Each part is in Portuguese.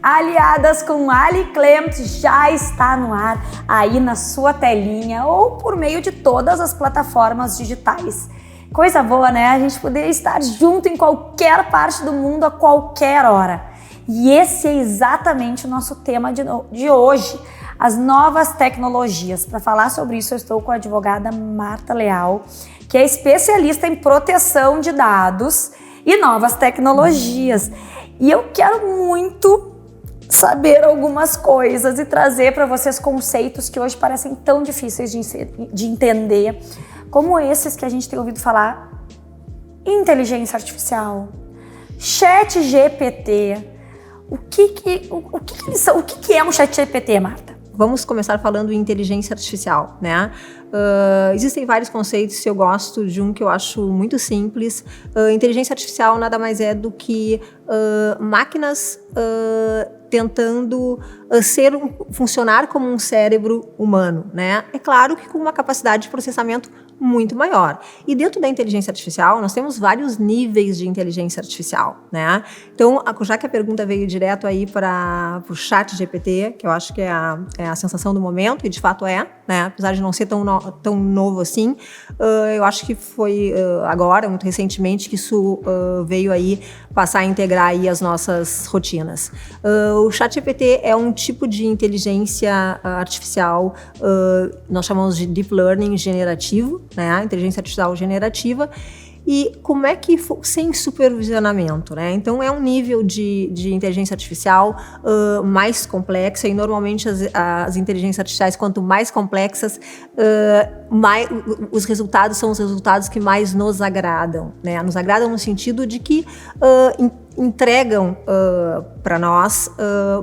Aliadas com Ali Clement já está no ar aí na sua telinha ou por meio de todas as plataformas digitais. Coisa boa, né? A gente poder estar junto em qualquer parte do mundo a qualquer hora. E esse é exatamente o nosso tema de hoje, as novas tecnologias. Para falar sobre isso, eu estou com a advogada Marta Leal, que é especialista em proteção de dados e novas tecnologias. E eu quero muito saber algumas coisas e trazer para vocês conceitos que hoje parecem tão difíceis de entender, como esses que a gente tem ouvido falar: inteligência artificial, ChatGPT. O que eles são? O que é um ChatGPT, Marta? Vamos começar falando em inteligência artificial, né? Existem vários conceitos, eu gosto de um que eu acho muito simples. Inteligência artificial nada mais é do que máquinas tentando funcionar como um cérebro humano, né? É claro que com uma capacidade de processamento muito maior. E dentro da inteligência artificial, nós temos vários níveis de inteligência artificial, né? Então, já que a pergunta veio direto aí para o ChatGPT, que eu acho que é a sensação do momento, e de fato é, né? Apesar de não ser tão novo assim, eu acho que foi agora, muito recentemente, que isso veio aí passar a integrar aí as nossas rotinas. O ChatGPT é um tipo de inteligência artificial, nós chamamos de Deep Learning generativo, né? Inteligência artificial generativa. E como é que sem supervisionamento, né? Então é um nível de inteligência artificial mais complexa, e normalmente as inteligências artificiais, quanto mais complexas, os resultados são os resultados que mais nos agradam, né? Nos agradam no sentido de que entregam para nós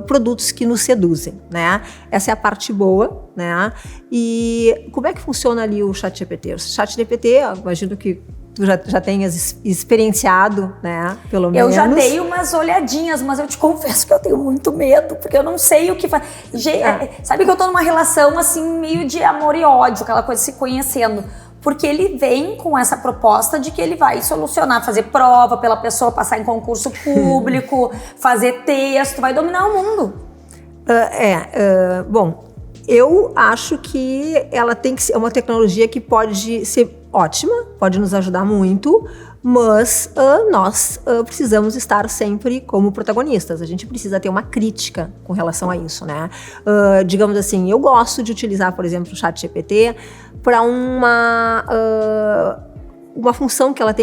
produtos que nos seduzem, né? Essa é a parte boa, né? E como é que funciona ali o ChatGPT? O ChatGPT, eu imagino que tu já tenhas experienciado, né? Pelo menos. Eu já dei umas olhadinhas, mas eu te confesso que eu tenho muito medo, porque eu não sei o que faz. Sabe que eu tô numa relação assim, meio de amor e ódio, aquela coisa se conhecendo. Porque ele vem com essa proposta de que ele vai solucionar, fazer prova pela pessoa, passar em concurso público, fazer texto, vai dominar o mundo. Bom, eu acho que ela tem que ser uma tecnologia que pode ser ótima, pode nos ajudar muito, mas nós precisamos estar sempre como protagonistas. A gente precisa ter uma crítica com relação a isso, né? Digamos assim, eu gosto de utilizar, por exemplo, o ChatGPT para uma função que ele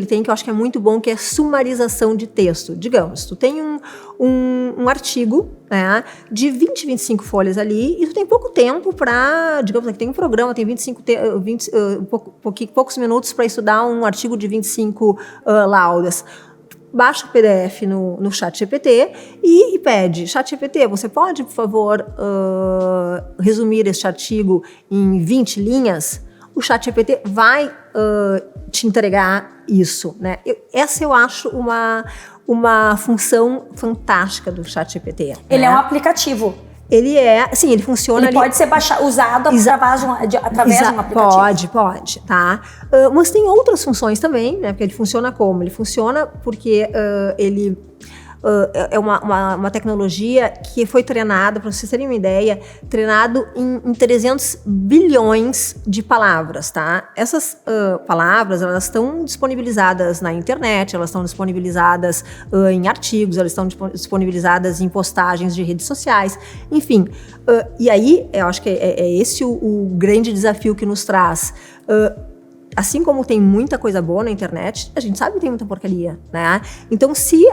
tem, que eu acho que é muito bom, que é sumarização de texto. Digamos, tu tem um artigo, né, de 20, 25 folhas ali, e tu tem pouco tempo para, digamos, aqui tem um programa, tem poucos minutos para estudar um artigo de 25 laudas. Baixa o PDF no ChatGPT e pede: ChatGPT, você pode, por favor, resumir este artigo em 20 linhas? O ChatGPT vai te entregar isso, né? Essa eu acho uma função fantástica do ChatGPT. Ele né? é um aplicativo. Ele sim, ele funciona. Ele pode ser usado através de um aplicativo. Pode, tá? Mas tem outras funções também, né? Porque ele funciona como? Ele funciona porque ele é uma tecnologia que foi treinada, para vocês terem uma ideia, treinado em 300 bilhões de palavras, tá? Essas palavras, elas estão disponibilizadas na internet, elas estão disponibilizadas em artigos, elas estão disponibilizadas em postagens de redes sociais, enfim. E aí, eu acho que é esse o grande desafio que nos traz. Assim como tem muita coisa boa na internet, a gente sabe que tem muita porcaria, né? Então, se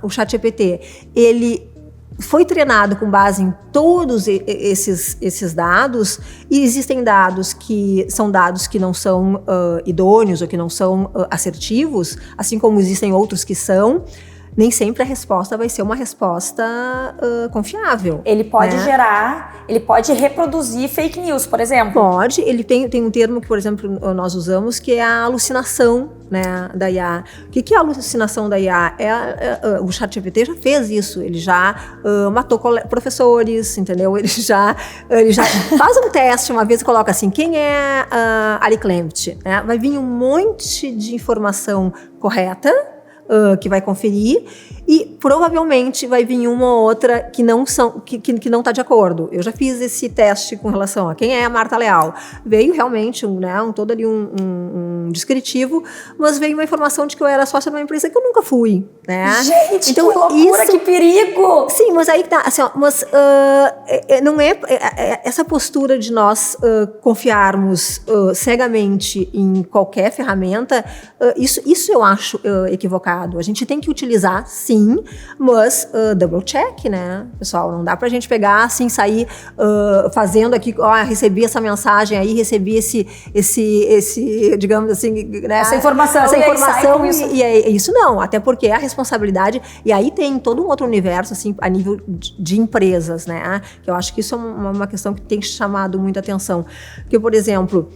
o ChatGPT, ele foi treinado com base em todos esses dados, e existem dados que não são idôneos ou que não são assertivos, assim como existem outros que são. nem sempre a resposta vai ser uma resposta confiável. Ele pode gerar, ele pode reproduzir fake news, por exemplo. Pode, ele tem um termo que, por exemplo, nós usamos, que é a alucinação, né, da IA. O que é a alucinação da IA? O ChatGPT já fez isso, ele já matou professores, entendeu? Ele já faz um teste uma vez e coloca assim, quem é Ari Clement? Né? Vai vir um monte de informação correta, que vai conferir, e provavelmente vai vir uma ou outra que não está de acordo. Eu já fiz esse teste com relação a quem é a Marta Leal. Veio realmente todo ali um descritivo, mas veio uma informação de que eu era sócia de uma empresa que eu nunca fui. Né? Gente, então, que loucura, que perigo! Sim, mas aí tá, assim, ó, mas não é essa postura de nós confiarmos cegamente em qualquer ferramenta, isso eu acho equivocado. A gente tem que utilizar, sim, mas double check, né, pessoal? Não dá pra gente pegar, assim, sair fazendo aqui, recebi essa mensagem aí, recebi esse digamos assim, né, essa informação e é isso não, até porque a responsabilidade, e aí tem todo um outro universo, assim, a nível de empresas, né, que eu acho que isso é uma questão que tem chamado muita atenção, que, por exemplo,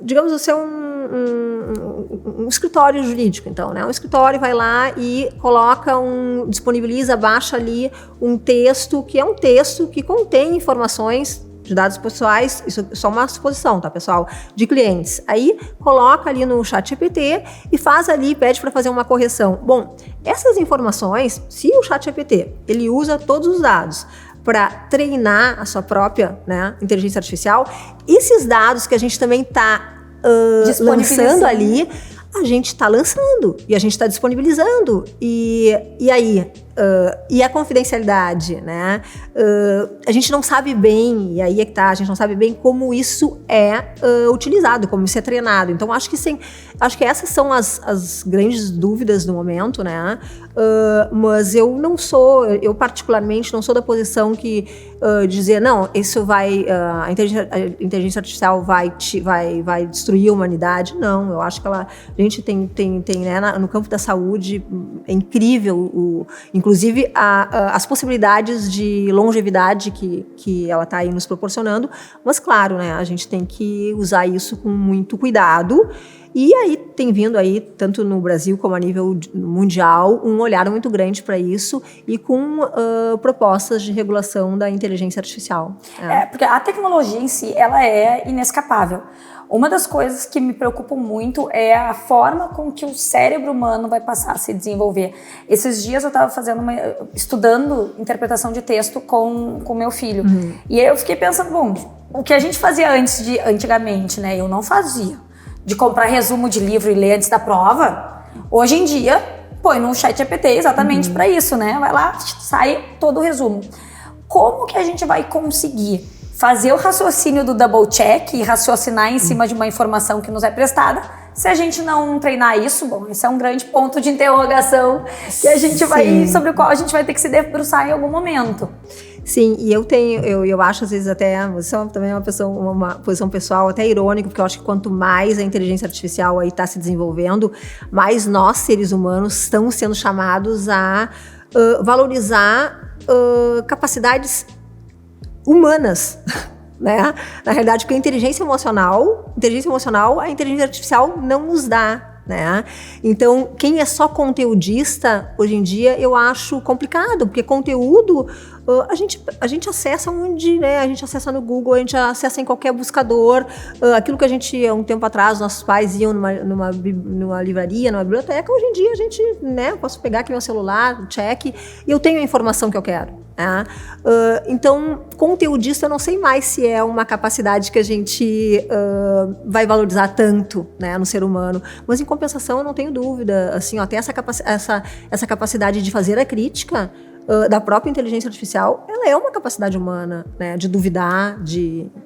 digamos, você é um escritório jurídico, então, né? Um escritório vai lá e disponibiliza, baixa ali um texto que contém informações de dados pessoais, isso é só uma suposição, tá, pessoal? De clientes. Aí, coloca ali no ChatGPT e faz ali, pede para fazer uma correção. Bom, essas informações, se o ChatGPT, ele usa todos os dados para treinar a sua própria, né, inteligência artificial, esses dados que a gente também está lançando ali, a gente está lançando e a gente está disponibilizando. E aí? E a confidencialidade, né? A gente não sabe bem, e aí é que tá, a gente não sabe bem como isso é utilizado, como isso é treinado. Então, acho que essas são as grandes dúvidas do momento, né? Mas eu particularmente não sou da posição que dizer, não, isso a inteligência artificial vai destruir a humanidade. Não, eu acho que a gente tem né, no campo da saúde, é incrível, inclusive as possibilidades de longevidade que ela está aí nos proporcionando, mas claro, né, a gente tem que usar isso com muito cuidado. E aí tem vindo aí, tanto no Brasil como a nível mundial, um olhar muito grande para isso e com propostas de regulação da inteligência artificial. Porque a tecnologia em si, ela é inescapável. Uma das coisas que me preocupam muito é a forma com que o cérebro humano vai passar a se desenvolver. Esses dias eu estava estudando interpretação de texto com meu filho. Uhum. E aí eu fiquei pensando, bom, o que a gente fazia antigamente, né? Eu não fazia. De comprar resumo de livro e ler antes da prova, hoje em dia, põe no ChatGPT exatamente para isso, né? Vai lá, sai todo o resumo. Como que a gente vai conseguir fazer o raciocínio do double check e raciocinar em cima de uma informação que nos é prestada, se a gente não treinar isso? Bom, esse é um grande ponto de interrogação que a gente sobre o qual a gente vai ter que se debruçar em algum momento. Sim, e eu acho às vezes até, isso é também uma posição pessoal até irônica, porque eu acho que quanto mais a inteligência artificial aí está se desenvolvendo, mais nós, seres humanos, estamos sendo chamados a valorizar capacidades humanas, né? Na realidade, porque a inteligência emocional, a inteligência artificial não nos dá. Né? Então, quem é só conteudista, hoje em dia, eu acho complicado, porque conteúdo a gente acessa onde, né? A gente acessa no Google, a gente acessa em qualquer buscador. Aquilo que a gente, há um tempo atrás, nossos pais iam numa livraria, numa biblioteca, hoje em dia a gente, né? Posso pegar aqui meu celular, check, e eu tenho a informação que eu quero. Né? Então, conteudista, eu não sei mais se é uma capacidade que a gente vai valorizar tanto, né, no ser humano, mas em compensação eu não tenho dúvida, assim, ó, tem essa capacidade de fazer a crítica da própria inteligência artificial, ela é uma capacidade humana, né, de duvidar,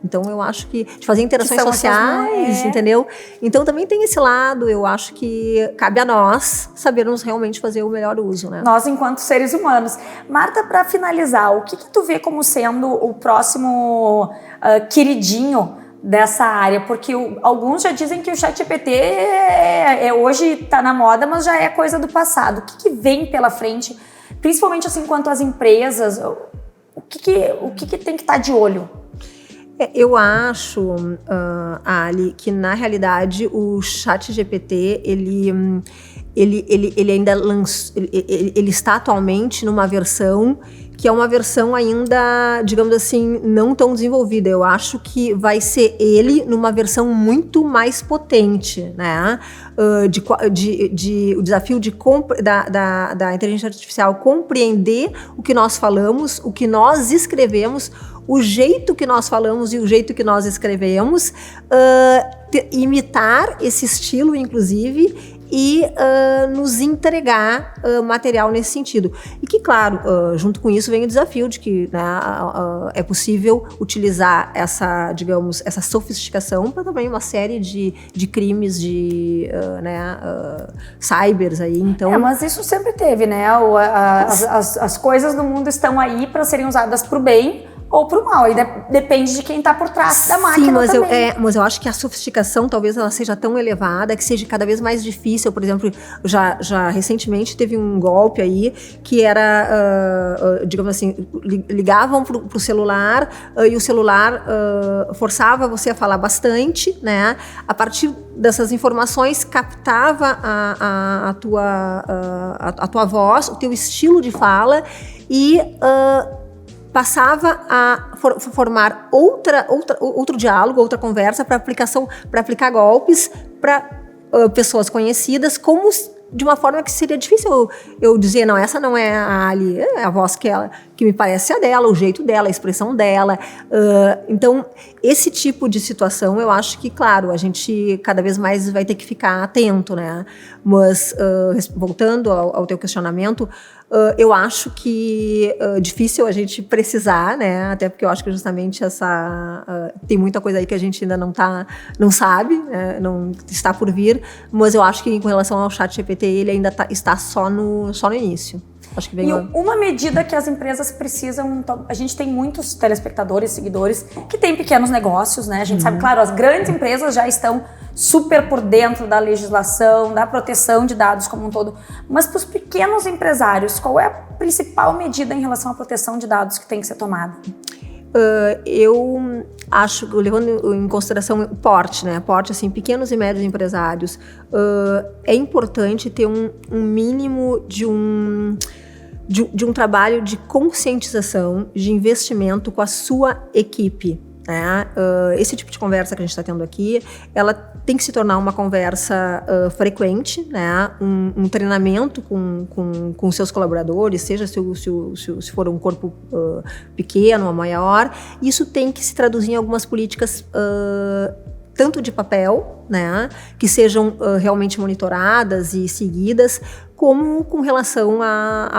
então eu acho que de fazer interações sociais, entendeu? Então também tem esse lado, eu acho que cabe a nós sabermos realmente fazer o melhor uso, né? Nós enquanto seres humanos. Marta, para finalizar, o que tu vê como sendo o próximo queridinho dessa área? Porque alguns já dizem que o ChatGPT hoje está na moda, mas já é coisa do passado. O que vem pela frente, principalmente assim quanto às empresas, o que tem que estar de olho? Eu acho, Ali, que na realidade o ChatGPT, ele ainda ele está atualmente numa versão que é uma versão ainda, digamos assim, não tão desenvolvida. Eu acho que vai ser ele numa versão muito mais potente, né? O desafio da inteligência artificial compreender o que nós falamos, o que nós escrevemos, o jeito que nós falamos e o jeito que nós escrevemos, imitar esse estilo, inclusive, e nos entregar material nesse sentido. E que, claro, junto com isso vem o desafio de que, né, é possível utilizar essa sofisticação para também uma série de crimes, cybers aí, então... mas isso sempre teve, né? As coisas no mundo estão aí para serem usadas para o bem ou para o mal, e depende de quem está por trás da máquina também. Mas eu acho que a sofisticação talvez ela seja tão elevada que seja cada vez mais difícil. Por exemplo, já recentemente teve um golpe aí que era, digamos assim, ligavam pro celular e o celular forçava você a falar bastante, né? A partir dessas informações captava a tua voz, o teu estilo de fala e passava a formar outro diálogo, outra conversa para aplicar golpes para pessoas conhecidas, como de uma forma que seria difícil eu dizer, não, essa não é a Ali, é a voz que me parece a dela, o jeito dela, a expressão dela. Então, esse tipo de situação, eu acho que, claro, a gente cada vez mais vai ter que ficar atento, né? Mas, voltando ao teu questionamento, eu acho que é difícil a gente precisar, né? Até porque eu acho que justamente tem muita coisa aí que a gente ainda não sabe, né? Não está por vir, mas eu acho que com relação ao ChatGPT, ele ainda está só no início. Acho que vem uma medida que as empresas precisam... A gente tem muitos telespectadores, seguidores, que têm pequenos negócios, né? A gente sabe, claro, as grandes empresas já estão super por dentro da legislação, da proteção de dados como um todo. Mas para os pequenos empresários, qual é a principal medida em relação à proteção de dados que tem que ser tomada? Eu acho, levando em consideração o porte, né? Porte, assim, pequenos e médios empresários, é importante ter um mínimo de um trabalho de conscientização, de investimento com a sua equipe, né? Esse tipo de conversa que a gente está tendo aqui, ela tem que se tornar uma conversa frequente, né? Um treinamento com seus colaboradores, seja se for um corpo pequeno ou maior. Isso tem que se traduzir em algumas políticas tanto de papel, né, que sejam realmente monitoradas e seguidas, como com relação a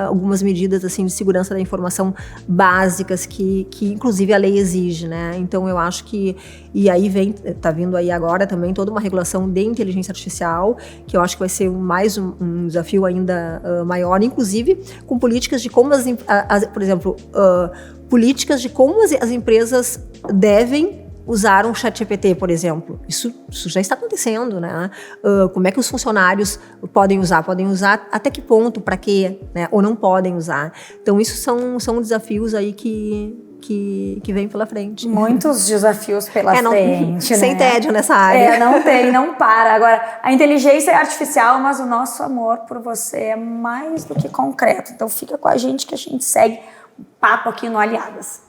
algumas medidas assim de segurança da informação básicas que inclusive a lei exige, né? Então eu acho que, e aí tá vindo aí agora também toda uma regulação de inteligência artificial, que eu acho que vai ser mais um desafio ainda maior, inclusive com políticas de como por exemplo, políticas de como as empresas devem usar um ChatGPT, por exemplo. Isso já está acontecendo, né? Como é que os funcionários podem usar? Podem usar até que ponto, para quê, né? Ou não podem usar. Então, isso são desafios aí que vem pela frente. Muitos desafios pela frente, sem né? tédio nessa área. Não para. Agora, a inteligência é artificial, mas o nosso amor por você é mais do que concreto. Então, fica com a gente que a gente segue o papo aqui no Aliadas.